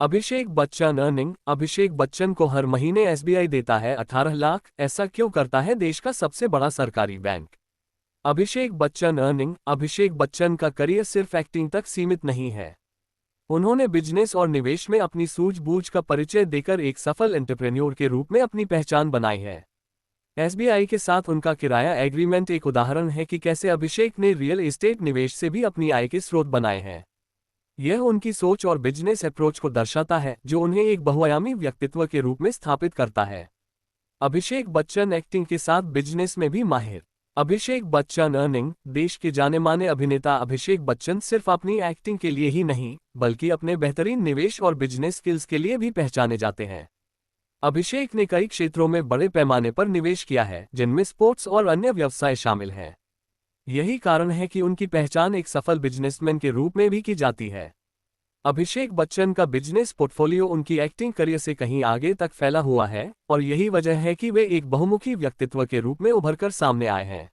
Abhishek Bachchan earning. Abhishek Bachchan को हर महीने SBI देता है 18 लाख। ऐसा क्यों करता है देश का सबसे बड़ा सरकारी बैंक? अभिषेक बच्चन अर्निंग। अभिषेक बच्चन का करियर सिर्फ एक्टिंग तक सीमित नहीं है। उन्होंने बिजनेस और निवेश में अपनी सूझबूझ का परिचय देकर एक सफल एंटरप्रेन्योर के रूप में अपनी पहचान बनाई है। एसबीआई के साथ उनका किराया एग्रीमेंट एक उदाहरण है कि कैसे अभिषेक ने रियल एस्टेट निवेश से भी अपनी आय के स्रोत बनाए हैं। यह उनकी सोच और बिजनेस अप्रोच को दर्शाता है जो उन्हें एक बहुआयामी व्यक्तित्व के रूप में स्थापित करता है। अभिषेक बच्चन एक्टिंग के साथ बिजनेस में भी माहिर। अभिषेक बच्चन अर्निंग। देश के जाने माने अभिनेता अभिषेक बच्चन सिर्फ अपनी एक्टिंग के लिए ही नहीं बल्कि अपने बेहतरीन निवेश और बिजनेस स्किल्स के लिए भी पहचाने जाते हैं। अभिषेक ने कई क्षेत्रों में बड़े पैमाने पर निवेश किया है जिनमें स्पोर्ट्स और अन्य व्यवसाय शामिल हैं। यही कारण है कि उनकी पहचान एक सफल बिजनेसमैन के रूप में भी की जाती है। अभिषेक बच्चन का बिजनेस पोर्टफोलियो उनकी एक्टिंग करियर से कहीं आगे तक फैला हुआ है और यही वजह है कि वे एक बहुमुखी व्यक्तित्व के रूप में उभरकर सामने आए हैं।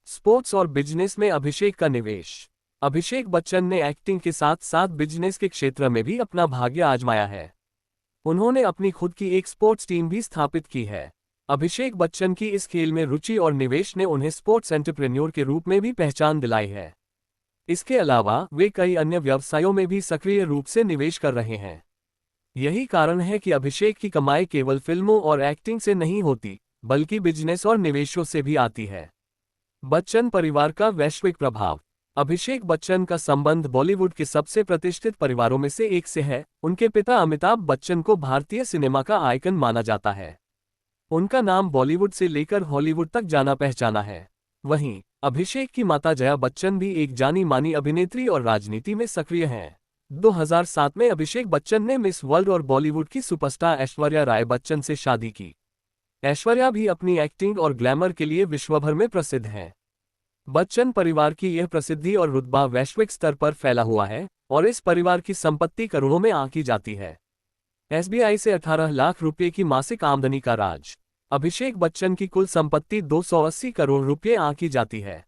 स्पोर्ट्स और बिजनेस में अभिषेक का निवेश। अभिषेक बच्चन ने एक्टिंग के साथ साथ बिजनेस के क्षेत्र में भी अपना भाग्य आजमाया है। उन्होंने अपनी खुद की एक स्पोर्ट्स टीम भी स्थापित की है। अभिषेक बच्चन की इस खेल में रुचि और निवेश ने उन्हें स्पोर्ट्स एंटरप्रेन्योर के रूप में भी पहचान दिलाई है। इसके अलावा वे कई अन्य व्यवसायों में भी सक्रिय रूप से निवेश कर रहे हैं। यही कारण है कि अभिषेक की कमाई केवल फिल्मों और एक्टिंग से नहीं होती बल्कि बिजनेस और निवेशों से भी आती है। बच्चन परिवार का वैश्विक प्रभाव। अभिषेक बच्चन का संबंध बॉलीवुड के सबसे प्रतिष्ठित परिवारों में से एक से है। उनके पिता अमिताभ बच्चन को भारतीय सिनेमा का आइकन माना जाता है। उनका नाम बॉलीवुड से लेकर हॉलीवुड तक जाना पहचाना है। वहीं अभिषेक की माता जया बच्चन भी एक जानी मानी अभिनेत्री और राजनीति में सक्रिय हैं। 2007 में अभिषेक बच्चन ने मिस वर्ल्ड और बॉलीवुड की सुपरस्टार ऐश्वर्या राय बच्चन से शादी की। ऐश्वर्या भी अपनी एक्टिंग और ग्लैमर के लिए विश्वभर में प्रसिद्ध हैं। बच्चन परिवार की यह प्रसिद्धि और रुतबा वैश्विक स्तर पर फैला हुआ है और इस परिवार की संपत्ति करोड़ों में आंकी जाती है। एसबीआई से 18 लाख रुपये की मासिक आमदनी का राज। अभिषेक बच्चन की कुल संपत्ति 280 करोड़ रुपये आंकी जाती है।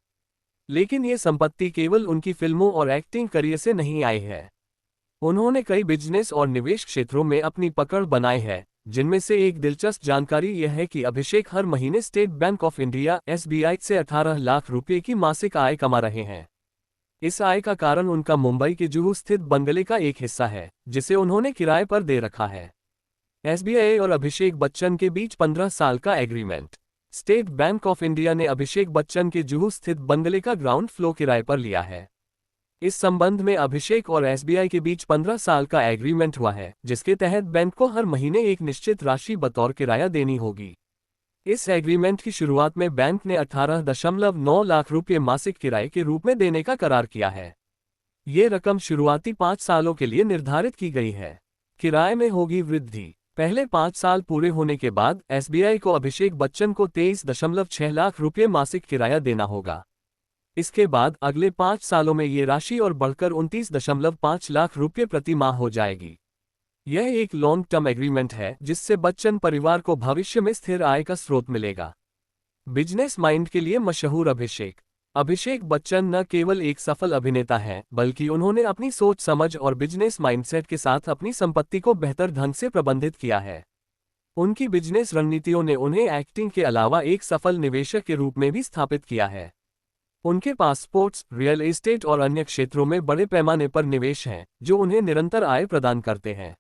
लेकिन ये संपत्ति केवल उनकी फिल्मों और एक्टिंग करियर से नहीं आई है। उन्होंने कई बिजनेस और निवेश क्षेत्रों में अपनी पकड़ बनाई है, जिनमें से एक दिलचस्प जानकारी यह है कि अभिषेक हर महीने state bank of India SBI से 18 लाख रुपये की मासिक आय कमा रहे हैं। इस आय का कारण उनका मुंबई के जुहू स्थित बंगले का एक हिस्सा है जिसे उन्होंने किराए पर दे रखा है। एसबीआई और अभिषेक बच्चन के बीच 15 साल का agreement. State bank of India ने अभिषेक बच्चन के जुहू स्थित बंगले का ग्राउंड फ्लोर किराए पर लिया है। इस संबंध में अभिषेक और एसबीआई के बीच 15 साल का एग्रीमेंट हुआ है जिसके तहत बैंक को हर महीने एक निश्चित राशि बतौर किराया देनी होगी। इस एग्रीमेंट की शुरुआत में बैंक ने 18.9 लाख रुपये मासिक किराए के रूप में देने का करार किया है। ये रकम शुरुआती 5 सालों के लिए निर्धारित की गई है। किराए में होगी वृद्धि। पहले 5 साल पूरे होने के बाद एसबीआई को अभिषेक बच्चन को 23.6 लाख रुपये मासिक किराया देना होगा। इसके बाद अगले 5 सालों में ये राशि और बढ़कर 29.5 लाख रुपये प्रति माह हो जाएगी। यह एक लॉन्ग टर्म एग्रीमेंट है जिससे बच्चन परिवार को भविष्य में स्थिर आय का स्रोत मिलेगा। बिजनेस माइंड के लिए मशहूर अभिषेक। अभिषेक बच्चन न केवल एक सफल अभिनेता हैं बल्कि उन्होंने अपनी सोच समझ और बिजनेस माइंडसेट के साथ अपनी संपत्ति को बेहतर ढंग से प्रबंधित किया है। उनकी बिजनेस रणनीतियों ने उन्हें एक्टिंग के अलावा एक सफल निवेशक के रूप में भी स्थापित किया है। उनके पास स्पोर्ट्स, रियल एस्टेट और अन्य क्षेत्रों में बड़े पैमाने पर निवेश हैं जो उन्हें निरंतर आय प्रदान करते हैं।